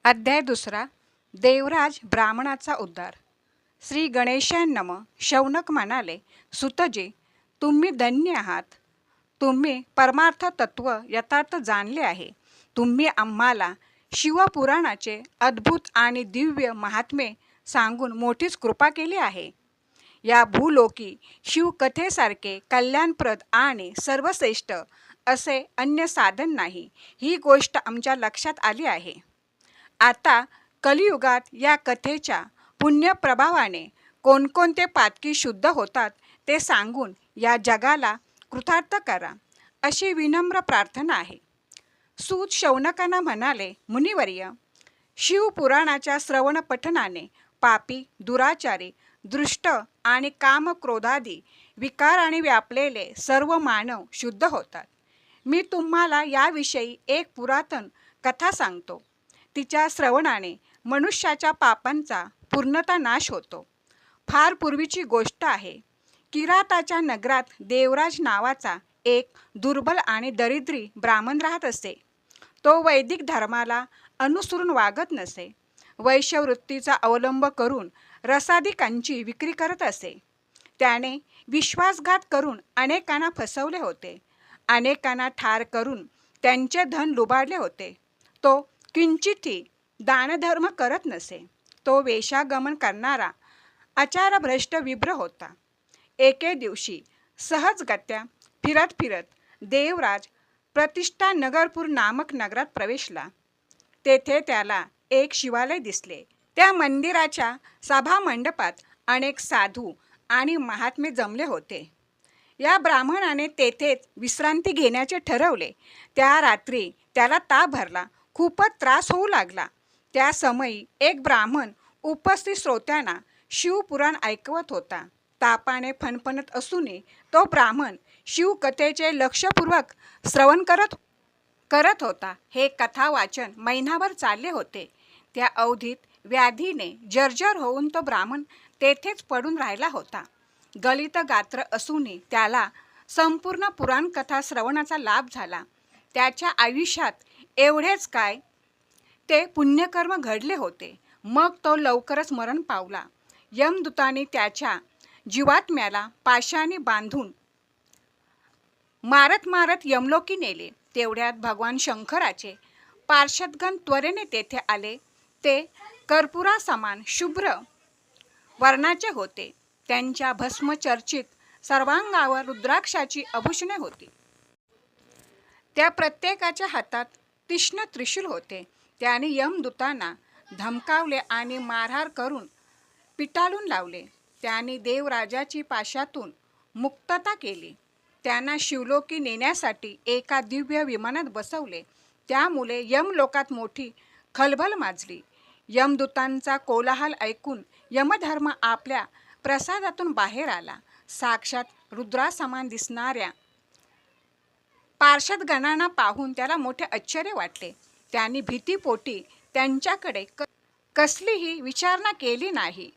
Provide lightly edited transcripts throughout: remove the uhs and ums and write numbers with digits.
अध्याय दुसरा. देवराज ब्राह्मणाचा उद्धार. श्री गणेशाय नम. शौनक म्हणाले, सुतजी, तुम्ही धन्य आहात. तुम्ही परमार्थ तत्व यथार्थ जाणले आहे. तुम्ही आम्हाला शिवपुराणाचे अद्भुत आणि दिव्य महात्मे सांगून मोठीच कृपा केली आहे. या भूलोकी शिवकथेसारखे कल्याणप्रद आणि सर्वश्रेष्ठ असे अन्य साधन नाही, ही गोष्ट आमच्या लक्षात आली आहे. आता कलियुगात या कथेच्या पुण्यप्रभावाने कोणकोणते पातकी शुद्ध होतात ते सांगून या जगाला कृतार्थ करा, अशी विनम्र प्रार्थना आहे. सूत शौनकांना म्हणाले, मुनिवर्य, शिवपुराणाच्या श्रवण पठनाने पापी, दुराचारी, दृष्ट आणि कामक्रोधादी विकाराने व्यापलेले सर्व मानव शुद्ध होतात. मी तुम्हाला याविषयी एक पुरातन कथा सांगतो. तिच्या श्रवणाने मनुष्याच्या पापांचा पूर्णतः नाश होतो. फार पूर्वीची गोष्ट आहे. किराताच्या नगरात देवराज नावाचा एक दुर्बल आणि दरिद्री ब्राह्मण राहत असे. तो वैदिक धर्माला अनुसरून वागत नसे. वैश्यवृत्तीचा अवलंब करून रसादिकांची विक्री करत असे. त्याने विश्वासघात करून अनेकांना फसवले होते. अनेकांना ठार करून त्यांचे धन लुबाडले होते. तो किंचितही दानधर्म करत नसे. तो वेश्यागमन करणारा आचारभ्रष्ट विभ्र होता. एके दिवशी सहजगत्या फिरत फिरत देवराज प्रतिष्ठा नगरपूर नामक नगरात प्रवेशला. तेथे त्याला एक शिवालय दिसले. त्या मंदिराच्या सभामंडपात अनेक साधू आणि महात्मे जमले होते. या ब्राह्मणाने तेथेच विश्रांती घेण्याचे ठरवले. त्या रात्री त्याला ताप भरला. खूपच त्रास होऊ लागला. त्या समयी एक ब्राह्मण उपस्थित श्रोत्यांना शिवपुराण ऐकवत होता. तापाने फणफणत असूनही तो ब्राह्मण शिवकथेचे लक्षपूर्वक श्रवण करत होता. हे कथा वाचन महिनाभर चालले होते. त्या अवधीत व्याधीने जर्जर होऊन तो ब्राह्मण तेथेच पडून राहिला होता. गलित गात्र असूनही त्याला संपूर्ण पुराण कथा श्रवणाचा लाभ झाला. त्याच्या आयुष्यात एवढेच काय, ते पुण्यकर्म घडले होते. मग तो लवकरच मरण पावला. यमदूतांनी त्याच्या जीवात्म्याला पाशाने बांधून मारत मारत यमलोकी नेले. तेवढ्यात भगवान शंकराचे पार्षदगण त्वरेने तेथे आले. ते कर्पुरासमान शुभ्र वर्णाचे होते. त्यांच्या भस्मचर्चित सर्वांगावर रुद्राक्षाची आभूषणे होती. त्या प्रत्येकाच्या हातात तीक्ष्ण त्रिशूल होते. त्याने यमदूतांना धमकावले आणि मारहाण करून पिटाळून लावले. त्याने देवराजाची पाशातून मुक्तता केली. त्यांना शिवलोकी नेण्यासाठी एका दिव्य विमानात बसवले. त्यामुळे यमलोकात मोठी खळबळ माजली. यमदूतांचा कोलाहल ऐकून यमधर्म आपल्या प्रसादातून बाहेर आला. साक्षात रुद्रासमान दिसणाऱ्या पार्षदगणांना पाहून त्याला मोठे आश्चर्य वाटले. त्यांनी भीतीपोटी त्यांच्याकडे कसलीही विचारणा केली नाही.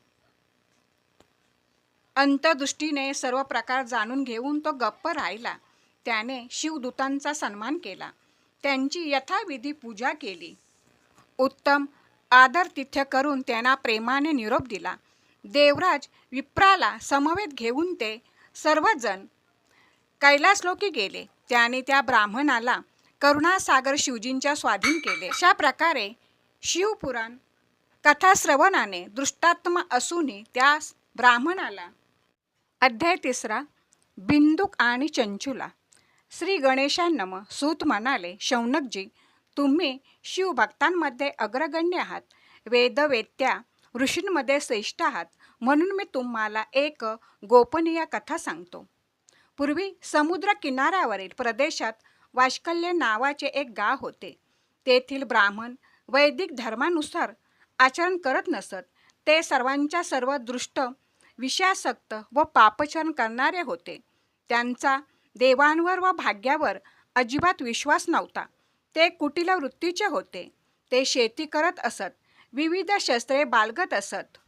अंतर्दृष्टीने सर्व प्रकार जाणून घेऊन तो गप्प राहिला. त्याने शिवदूतांचा सन्मान केला. त्यांची यथाविधी पूजा केली. उत्तम आदरातिथ्य करून त्यांना प्रेमाने निरोप दिला. देवराज विप्राला समवेत घेऊन ते सर्वजण कैलासलोकी गेले. त्याने त्या ब्राह्मणाला करुणासागर शिवजींच्या स्वाधीन केले. अशा प्रकारे शिवपुराण कथाश्रवणाने दृष्टात्म असूनही त्या ब्राह्मणाला. अध्याय तिसरा. बिंदुक आणि चंचुला. श्री गणेशाय नम. सूत म्हणाले, शौनकजी, तुम्ही शिवभक्तांमध्ये अग्रगण्य आहात. वेदवेत्या ऋषींमध्ये श्रेष्ठ आहात. म्हणून मी तुम्हाला एक गोपनीय कथा सांगतो. पूर्वी समुद्र किनाऱ्यावरील प्रदेशात वाष्कल्य नावाचे एक गाव होते. तेथील ब्राह्मण वैदिक धर्मानुसार आचरण करत नसत. ते सर्वांच्या सर्व दृष्ट, विषयासक्त व पापचरण करणारे होते. त्यांचा देवांवर व भाग्यावर अजिबात विश्वास नव्हता. ते कुटिल वृत्तीचे होते. ते शेती करत असत. विविध शस्त्रे बाळगत असत.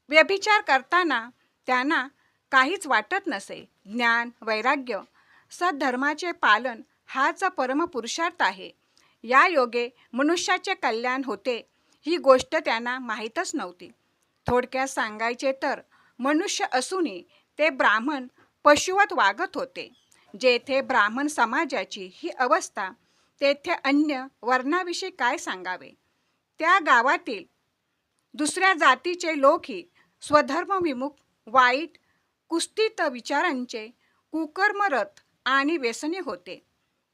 व्यभिचार करताना त्यांना काहीच वाटत नसे. ज्ञान, वैराग्य, सद्धर्माचे पालन हाच परमपुरुषार्थ आहे. या योगे मनुष्याचे कल्याण होते ही गोष्ट त्यांना माहीतच नव्हती. थोडक्यात सांगायचे तर मनुष्य असूनही ते ब्राह्मण पशुवत वागत होते. जेथे ब्राह्मण समाजाची ही अवस्था, तेथे अन्य वर्णाविषयी काय सांगावे. त्या गावातील दुसऱ्या जातीचे लोकही स्वधर्मविमुख, वाईट, कुस्तीत विचारांचे, कुकर्मरत आणि व्यसनी होते.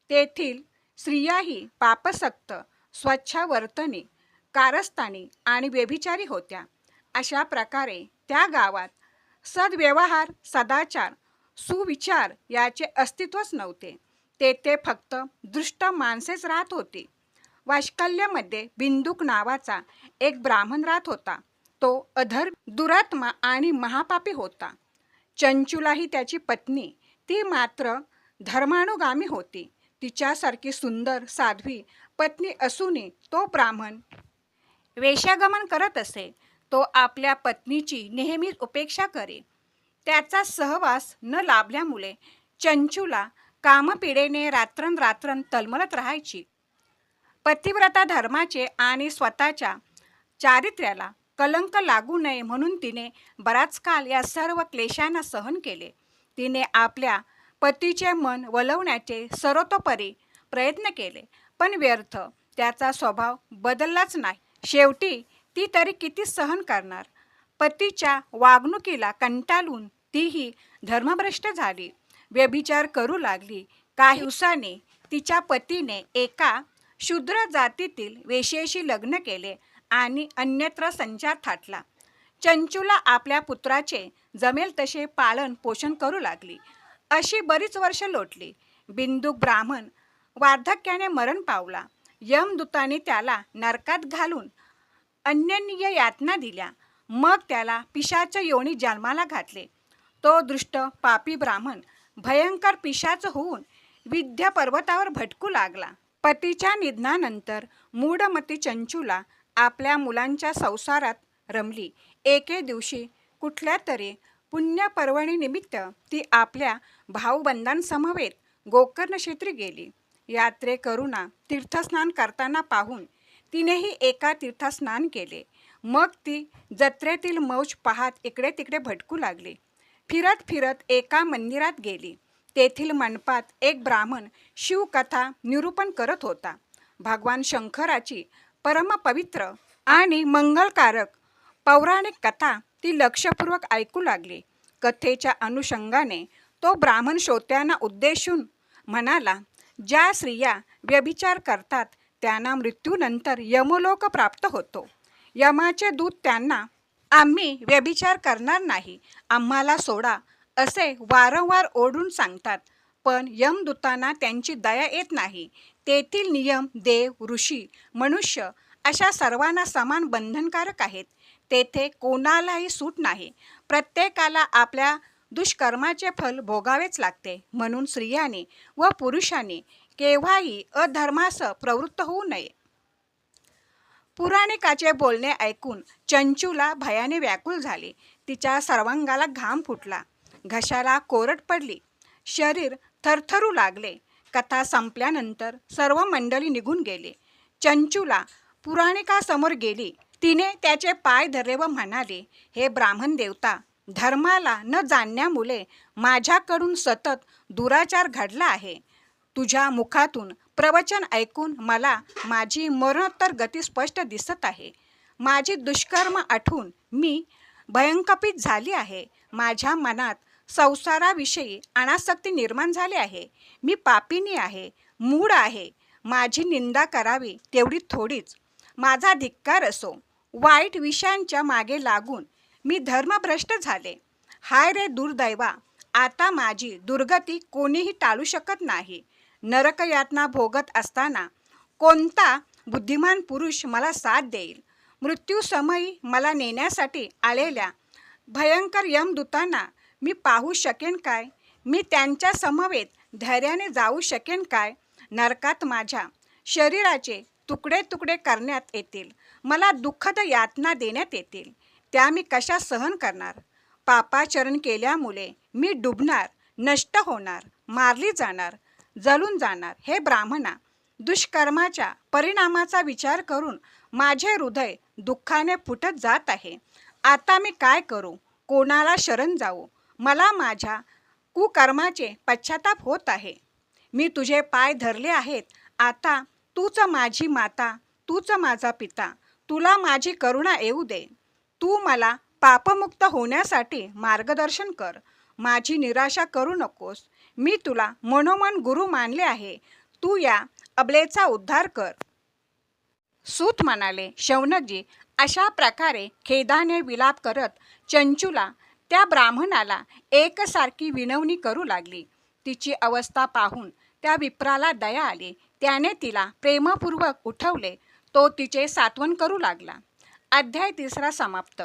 तेथील स्त्रियाही पापसक्त, स्वच्छावर्तनी, कारस्थानी आणि व्यभिचारी होत्या. अशा प्रकारे त्या गावात सद्व्यवहार, सदाचार, सुविचार याचे अस्तित्वच नव्हते. तेथे फक्त दुष्ट माणसेच राहत होती. वाष्कल्यामध्ये बिंदुक नावाचा एक ब्राह्मण राहत होता. तो अधर्म, दुरात्मा आणि महापापी होता. चंचुला ही त्याची पत्नी, ती मात्र धर्मानुगामी होती. तिच्यासारखी सुंदर साध्वी पत्नी असूनही तो ब्राह्मण वेश्यागमन करत असे. तो आपल्या पत्नीची नेहमीच उपेक्षा करे. त्याचा सहवास न लाभल्यामुळे चंचुला कामपीडेने रात्रंरात्र तळमळत राहायची. पतिव्रता धर्माचे आणि स्वतःच्या चारित्र्याला कलंक लागू नये म्हणून तिने बराच काळ या सर्व क्लेशांना सहन केले. तिने आपल्या पतीचे मन वळवण्याचे सर्वतोपरी प्रयत्न केले, पण व्यर्थ. त्याचा स्वभाव बदललाच नाही. शेवटी ती तरी किती सहन करणार. पतीच्या वागणुकीला कंटाळून तीही धर्मभ्रष्ट झाली, व्यभिचार करू लागली. काही दिवसांनी तिच्या पतीने एका शूद्र जातीतील वेश्येशी लग्न केले आणि अन्यत्र संचार थाटला. चंचुला आपल्या पुत्राचे जमेल तसे पालन पोषण करू लागली. अशी बरीच वर्ष लोटली. बिंदुक ब्राह्मण वार्धक्याने मरण पावला. यमदूतांनी त्याला नरकात घालून अन्यनीय यातना दिल्या. मग त्याला पिशाच योनी जन्माला घातले. तो दुष्ट पापी ब्राह्मण भयंकर पिशाच होऊन विंध्य पर्वतावर भटकू लागला. पतीच्या निधनानंतर मूढमती चंचुला आपल्या मुलांच्या संसारात रमली. एके दिवशी कुठल्या तरी पुण्यपर्वणी निमित्त ती आपल्या भाऊबंधांसमवेत गोकर्ण क्षेत्री गेली. यात्रेकरूंना तीर्थस्नान करताना पाहून तिनेही एका तीर्थात स्नान केले. मग ती जत्रेतील मौज पाहत इकडे तिकडे भटकू लागली. फिरत फिरत एका मंदिरात गेली. तेथील मंडपात एक ब्राह्मण शिवकथा निरूपण करत होता. भगवान शंकराची परमपवित्र आणि मंगलकारक पौराणिक कथा ती लक्षपूर्वक ऐकू लागली. कथेच्या अनुषंगाने तो ब्राह्मण श्रोत्यांना उद्देशून म्हणाला, ज्या स्त्रिया व्यभिचार करतात त्यांना मृत्यूनंतर यमलोक प्राप्त होतो. यमाचे दूत त्यांना, आम्ही व्यभिचार करणार नाही, आम्हाला सोडा, असे वारंवार ओरडून सांगतात. पण यमदूतांना त्यांची दया येत नाही. तेथील नियम देव, ऋषी, मनुष्य अशा सर्वांना समान बंधनकारक आहेत. तेथे कोणालाही सूट नाही. प्रत्येकाला आपल्या दुष्कर्माचे फल भोगावेच लागते. म्हणून स्त्रियांनी व पुरुषांनी केव्हाही अधर्मास प्रवृत्त होऊ नये. पुराणिकाचे बोलणे ऐकून चंचुला भयाने व्याकुळ झाली. तिच्या सर्वांगाला घाम फुटला, घशाला कोरड पडली, शरीर थरथरू लागले. कथा संपल्यानंतर सर्व मंडळी निघून गेले. चंचुला पुराणिकासमोर गेली. तिने त्याचे पाय धरले व म्हणाले, हे ब्राह्मण देवता, धर्माला न जाणण्यामुळे माझ्याकडून सतत दुराचार घडला आहे. तुझ्या मुखातून प्रवचन ऐकून मला माझी मरणोत्तर गती स्पष्ट दिसत आहे. माझी दुष्कर्म आठवून मी भयंकपित झाली आहे. माझ्या मनात संसाराविषयी अनासक्ती निर्माण झाली आहे. मी पापिनी आहे, मूढ आहे. माझी निंदा करावी तेवढी थोडीच. माझा धिक्कार असो. वाईट विषयांच्या मागे लागून मी धर्मभ्रष्ट झाले. हाय रे दुर्दैवा, आता माझी दुर्गती कोणीही टाळू शकत नाही. नरकयातना भोगत असताना कोणता बुद्धिमान पुरुष मला साथ देईल? मृत्यूसमयी मला नेण्यासाठी आलेल्या भयंकर यमदूतांना मी पाहू शकेन काय? मी त्यांच्या समवेत धैर्याने जाऊ शकेन काय? नरकात माझ्या शरीराचे तुकडे तुकडे करण्यात येतील. मला दुःखद यातना देण्यात येतील. त्या मी कशा सहन करणार? पापाचरण केल्यामुळे मी डुबणार, नष्ट होणार, मारली जाणार, जळून जाणार. हे ब्राह्मणा, दुष्कर्माच्या परिणामाचा विचार करून माझे हृदय दुःखाने फुटत जात आहे. आता मी काय करू? कोणाला शरण जाऊ? मला माझ्या कुकर्माचे पश्चाताप होत आहे. मी तुझे पाय धरले आहेत. आता तूच माझी माता, तूच माझा पिता. तुला माझी करुणा येऊ दे. तू मला पापमुक्त होण्यासाठी मार्गदर्शन कर. माझी निराशा करू नकोस. मी तुला मनोमन गुरु मानले आहे. तू या अबलेचा उद्धार कर. सूत म्हणाले, शौनकजी, अशा प्रकारे खेदाने विलाप करत चंचुला त्या ब्राह्मणाला एकसारखी विनवणी करू लागली. तिची अवस्था पाहून त्या विप्राला दया आली. त्याने तिला प्रेमपूर्वक उठवले. तो तिचे सांत्वन करू लागला. अध्याय 3 समाप्त.